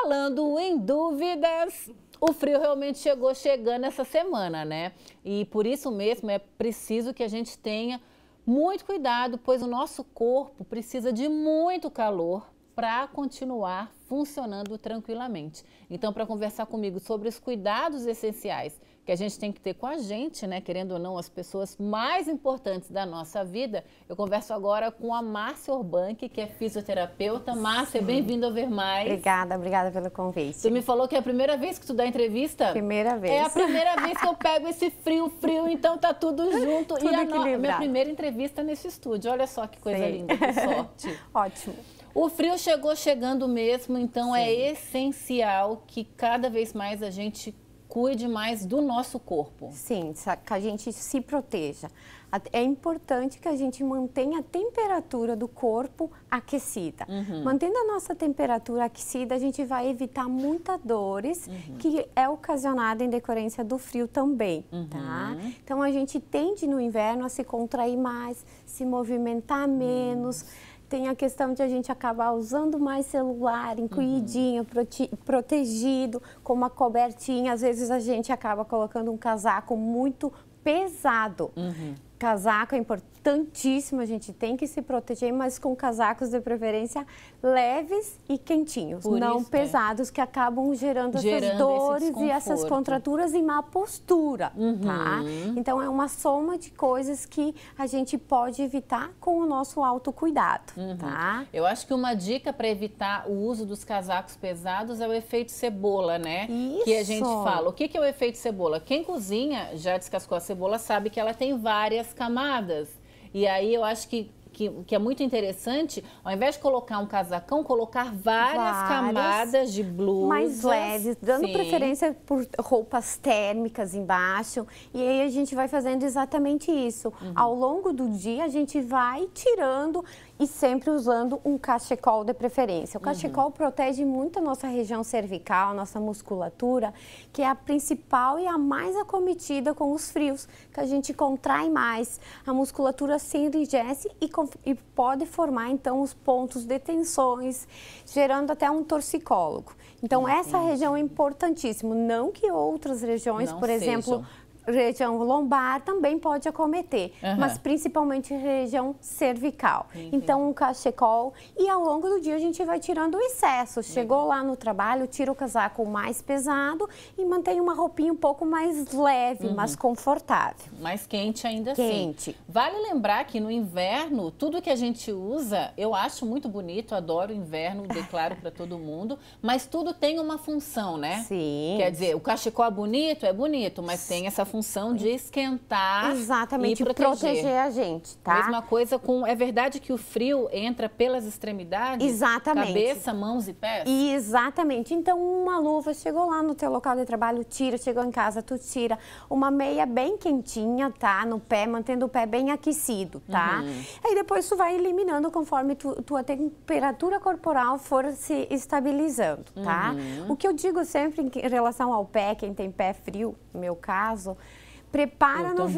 Falando em dúvidas, o frio realmente chegando essa semana, né? E por isso mesmo é preciso que a gente tenha muito cuidado, pois o nosso corpo precisa de muito calor para continuar funcionando tranquilamente. Então, para conversar comigo sobre os cuidados essenciais que a gente tem que ter com a gente, né, querendo ou não, as pessoas mais importantes da nossa vida, eu converso agora com a Márcia Orbank, que é fisioterapeuta. Márcia, bem-vinda ao Ver Mais. Obrigada pelo convite. Tu me falou que é a primeira vez que tu dá entrevista? Primeira vez. É a primeira vez que eu pego esse frio, então tá tudo junto. Tudo equilibrado. Minha primeira entrevista nesse estúdio, olha só que coisa linda, que sorte. Ótimo. O frio chegando mesmo, então é essencial que cada vez mais a gente cuide mais do nosso corpo. Sim, que a gente se proteja. É importante que a gente mantenha a temperatura do corpo aquecida. Mantendo a nossa temperatura aquecida, a gente vai evitar muitas dores, que é ocasionada em decorrência do frio também, tá? Então, a gente tende no inverno a se contrair mais, se movimentar menos. Tem a questão de a gente acabar usando mais celular, encolhidinho, protegido, com uma cobertinha. Às vezes a gente acaba colocando um casaco muito pesado. Casaco é importantíssimo, a gente tem que se proteger, mas com casacos de preferência leves e quentinhos, não pesados, que acabam gerando essas dores e essas contraturas e má postura, tá? Então é uma soma de coisas que a gente pode evitar com o nosso autocuidado, tá? Eu acho que uma dica para evitar o uso dos casacos pesados é o efeito cebola, né? Isso. Que a gente fala. O que é o efeito cebola? Quem cozinha, já descascou a cebola, sabe que ela tem várias camadas. E aí eu acho que é muito interessante, ao invés de colocar um casacão, colocar várias camadas de blusas. Mais leves, dando preferência por roupas térmicas embaixo. E aí a gente vai fazendo exatamente isso. Ao longo do dia a gente vai tirando e sempre usando um cachecol de preferência. O cachecol protege muito a nossa região cervical, nossa musculatura, que é a principal e a mais acometida com os frios, que a gente contrai mais, a musculatura se enrijece e pode formar, então, os pontos de tensões, gerando até um torcicólogo. Então, essa região é importantíssima. Não que outras regiões, por exemplo, região lombar também pode acometer, mas principalmente região cervical. Então, um cachecol, e ao longo do dia a gente vai tirando o excesso. Chegou lá no trabalho, tira o casaco mais pesado e mantém uma roupinha um pouco mais leve, mais confortável. Mais quente ainda assim. Vale lembrar que no inverno, tudo que a gente usa, eu acho muito bonito, adoro o inverno, declaro para todo mundo, mas tudo tem uma função, né? Sim. Quer dizer, o cachecol é bonito, mas tem essa função de esquentar e proteger a gente, tá? Mesma coisa com... É verdade que o frio entra pelas extremidades? Exatamente. Cabeça, mãos e pés? Exatamente. Então, uma luva, chegou lá no teu local de trabalho, tira. Chegou em casa, tu tira. Uma meia bem quentinha, tá? No pé, mantendo o pé bem aquecido, tá? Aí depois tu vai eliminando conforme tua temperatura corporal for se estabilizando, tá? O que eu digo sempre em relação ao pé, quem tem pé frio, no meu caso... Prepara no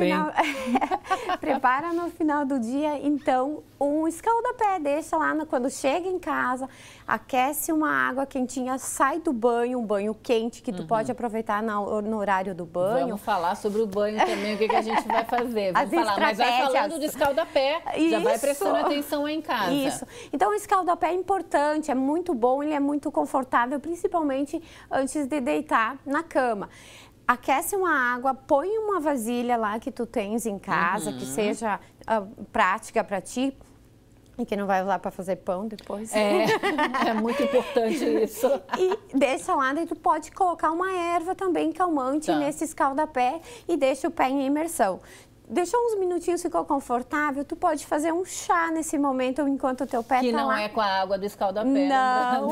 final do dia, então, um escalda-pé, deixa lá quando chega em casa, aquece uma água quentinha, sai do banho, um banho quente que tu pode aproveitar no horário do banho. Vamos falar sobre o banho também, o que a gente vai fazer. Vamos falar, mas vai falando de escalda-pé, já vai prestando atenção aí em casa. Isso. Então, o escalda-pé é importante, é muito bom, ele é muito confortável, principalmente antes de deitar na cama. Aquece uma água, põe uma vasilha lá que tu tens em casa, que seja prática para ti e que não vai usar para fazer pão depois. É muito importante isso. E deixa lá, daí tu pode colocar uma erva também calmante nesse escalda-pé e deixa o pé em imersão. Deixou uns minutinhos, ficou confortável, tu pode fazer um chá nesse momento enquanto o teu pé que tá não lá. É com a água do escalda-pé. Não.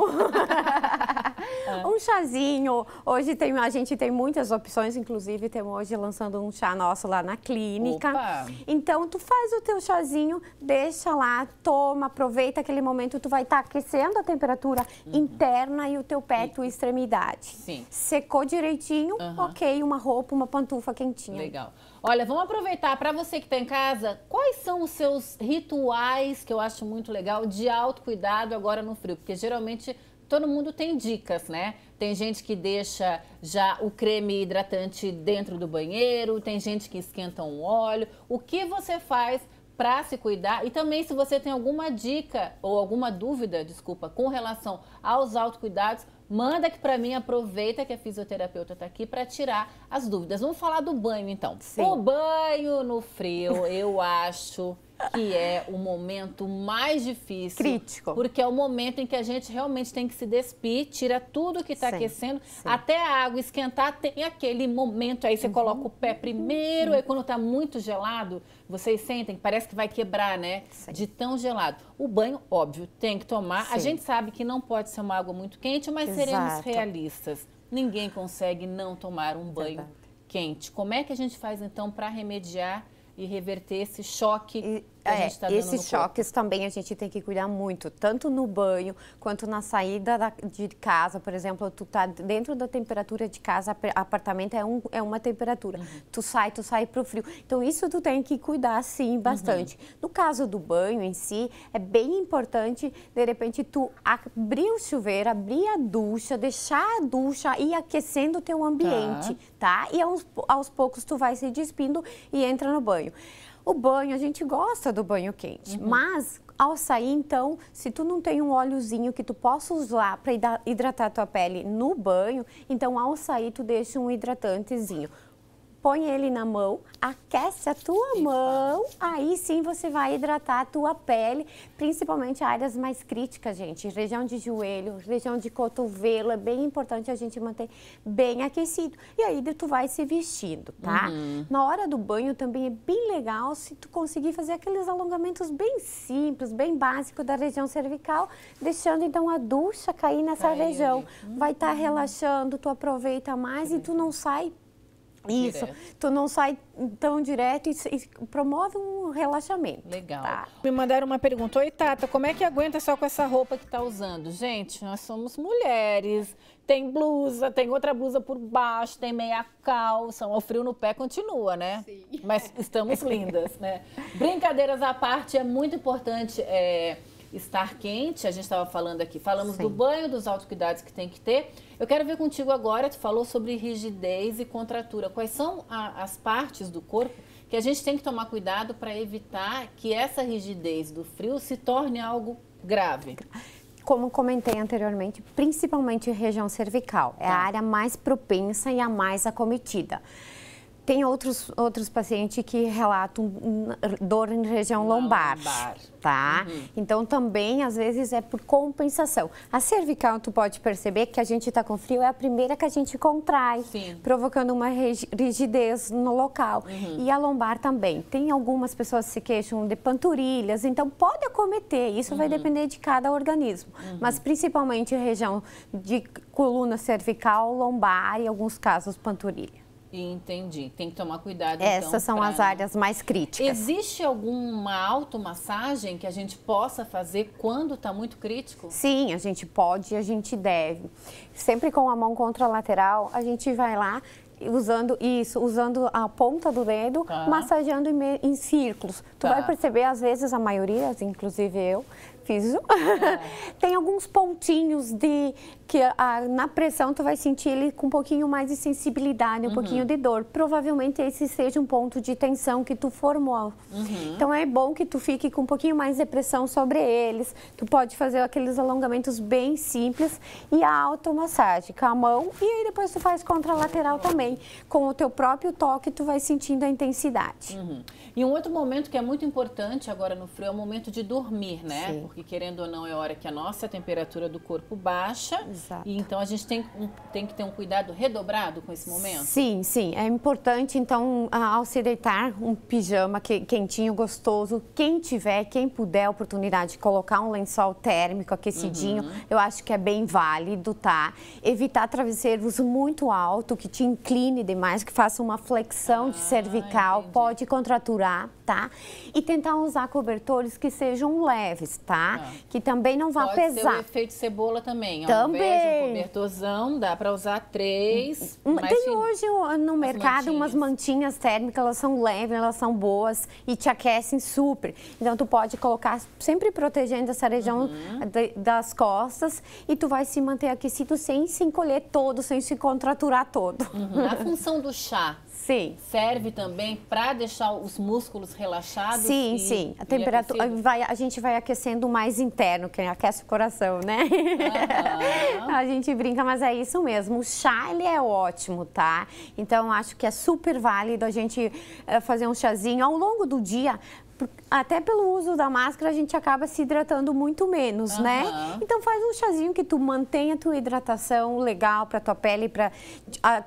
Um chazinho. Hoje a gente tem muitas opções, inclusive temos hoje lançando um chá nosso lá na clínica. Opa. Então, tu faz o teu chazinho, deixa lá, toma, aproveita aquele momento, tu vai estar aquecendo a temperatura interna e o teu pé, tua extremidade. Secou direitinho, ok, uma roupa, uma pantufa quentinha. Legal. Olha, vamos aproveitar para você que está em casa, quais são os seus rituais, que eu acho muito legal, de autocuidado agora no frio? Porque geralmente todo mundo tem dicas, né? Tem gente que deixa já o creme hidratante dentro do banheiro, tem gente que esquenta um óleo. O que você faz para se cuidar? E também, se você tem alguma dica ou alguma dúvida, desculpa, com relação aos autocuidados, manda aqui para mim, aproveita que a fisioterapeuta está aqui para tirar as dúvidas. Vamos falar do banho, então. Sim. O banho no frio, eu acho que é o momento mais difícil. Crítico. Porque é o momento em que a gente realmente tem que se despir, tira tudo que está aquecendo, até a água esquentar, tem aquele momento, aí você coloca o pé primeiro, aí quando está muito gelado, vocês sentem, parece que vai quebrar, né? Sim. De tão gelado. O banho, óbvio, tem que tomar. Sim. A gente sabe que não pode ser uma água muito quente, mas seremos realistas. Ninguém consegue não tomar um banho quente. Como é que a gente faz, então, para remediar e reverter esse choque que a gente está dando no corpo? Esses choques também a gente tem que cuidar muito, tanto no banho quanto na saída de casa. Por exemplo, tu tá dentro da temperatura de casa, apartamento é uma temperatura. Tu sai pro frio. Então isso tu tem que cuidar sim bastante. No caso do banho em si, é bem importante de repente tu abrir o chuveiro, abrir a ducha, deixar a ducha ir aquecendo o teu ambiente, tá? E aos poucos tu vai se despindo e entra no banho. O banho, a gente gosta do banho quente, mas ao sair, então, se tu não tem um óleozinho que tu possa usar para hidratar a tua pele no banho, então ao sair tu deixa um hidratantezinho. Põe ele na mão, aquece a tua mão, aí sim você vai hidratar a tua pele, principalmente áreas mais críticas, gente. Região de joelho, região de cotovelo, é bem importante a gente manter bem aquecido. E aí tu vai se vestindo, tá? Na hora do banho também é bem legal se tu conseguir fazer aqueles alongamentos bem simples, bem básicos da região cervical, deixando então a ducha cair nessa região. Vai estar relaxando, tu aproveita mais e tu não sai. Isso, tu não sai tão direto e promove um relaxamento. Legal. Tá? Me mandaram uma pergunta: oi, Tata, como é que aguenta só com essa roupa que tá usando? Gente, nós somos mulheres, tem blusa, tem outra blusa por baixo, tem meia calça, o frio no pé continua, né? Sim. Mas estamos lindas, né? Brincadeiras à parte, é muito importante estar quente, a gente estava falando aqui, falamos do banho, dos autocuidados que tem que ter. Eu quero ver contigo agora, tu falou sobre rigidez e contratura. Quais são as partes do corpo que a gente tem que tomar cuidado para evitar que essa rigidez do frio se torne algo grave? Como comentei anteriormente, principalmente região cervical. É a área mais propensa e a mais acometida. Tem outros pacientes que relatam dor em região lombar, tá? Então, também, às vezes, é por compensação. A cervical, tu pode perceber que a gente está com frio, é a primeira que a gente contrai, provocando uma rigidez no local. E a lombar também. Tem algumas pessoas que se queixam de panturrilhas, então pode acometer, isso vai depender de cada organismo. Mas, principalmente, a região de coluna cervical, lombar e, em alguns casos, panturrilha. Entendi. Tem que tomar cuidado, Essas então, são as áreas mais críticas. Existe alguma automassagem que a gente possa fazer quando está muito crítico? Sim, a gente pode e a gente deve. Sempre com a mão contralateral, a gente vai lá usando a ponta do dedo, massageando em círculos. Tu vai perceber, às vezes, a maioria, inclusive eu, fiz tem alguns pontinhos que na pressão tu vai sentir ele com um pouquinho mais de sensibilidade, um pouquinho de dor. Provavelmente esse seja um ponto de tensão que tu formou. Então é bom que tu fique com um pouquinho mais de pressão sobre eles. Tu pode fazer aqueles alongamentos bem simples e a automassagem com a mão, e aí depois tu faz contralateral também. Com o teu próprio toque tu vai sentindo a intensidade. E um outro momento que é muito importante agora no frio é o momento de dormir, né? Sim. Porque querendo ou não é a hora que a nossa temperatura do corpo baixa. Exato. E então a gente tem que ter um cuidado redobrado com esse momento? Sim, sim. É importante, então, ao se deitar, um pijama quentinho, gostoso. Quem tiver, quem puder a oportunidade de colocar um lençol térmico aquecidinho, eu acho que é bem válido, tá? Evitar travesseiros muito alto, que te incline demais, que faça uma flexão de cervical, pode contraturar, tá? tá? E tentar usar cobertores que sejam leves, tá? Que também não vá pesar. Pode ser o efeito cebola também. Também. Ao invés de um cobertorzão, dá para usar 3. Tem hoje no mercado umas mantinhas térmicas, elas são leves, elas são boas e te aquecem super. Então, tu pode colocar sempre protegendo essa região das costas e tu vai se manter aquecido sem se encolher todo, sem se contraturar todo. A função do chá serve também para deixar os músculos relaxados? Sim. A temperatura a gente vai aquecendo mais interno, que aquece o coração, né? A gente brinca, mas é isso mesmo. O chá, ele é ótimo, tá? Então, acho que é super válido a gente fazer um chazinho ao longo do dia. Até pelo uso da máscara, a gente acaba se hidratando muito menos, né? Então, faz um chazinho que tu mantenha a tua hidratação legal para tua pele, para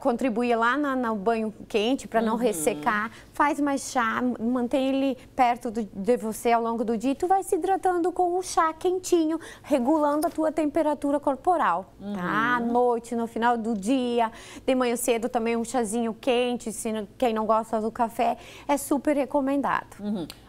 contribuir lá no banho quente, para não ressecar. Faz mais chá, mantém ele perto de você ao longo do dia e tu vai se hidratando com o chá quentinho, regulando a tua temperatura corporal, tá? À noite, no final do dia, de manhã cedo também um chazinho quente, quem não gosta do café, é super recomendado.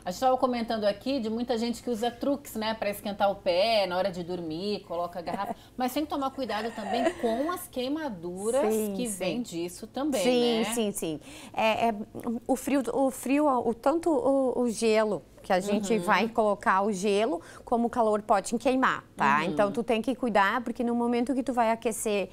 A gente estava comentando aqui de muita gente que usa truques, né, para esquentar o pé na hora de dormir, coloca a garrafa, mas tem que tomar cuidado também com as queimaduras que vêm disso também, né? Sim. O frio, tanto o gelo, que a gente vai colocar o gelo, como o calor pode te queimar, tá? Então, tu tem que cuidar, porque no momento que tu vai aquecer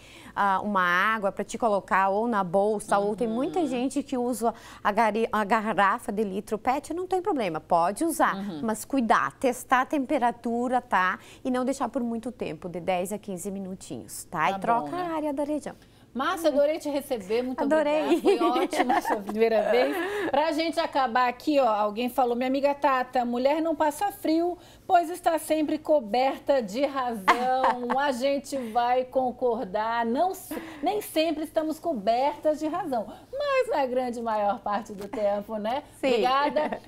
uma água para te colocar ou na bolsa, ou tem muita gente que usa a garrafa de litro PET, não tem problema, pode usar, mas cuidar, testar a temperatura, tá? E não deixar por muito tempo, de 10 a 15 minutinhos, tá? E troca a área da região. Márcia, adorei te receber, muito obrigada. Foi ótimo a sua primeira vez. Pra gente acabar aqui, ó, alguém falou, minha amiga Tata, mulher não passa frio, pois está sempre coberta de razão. A gente vai concordar, nem sempre estamos cobertas de razão, mas na grande maior parte do tempo, né? Obrigada.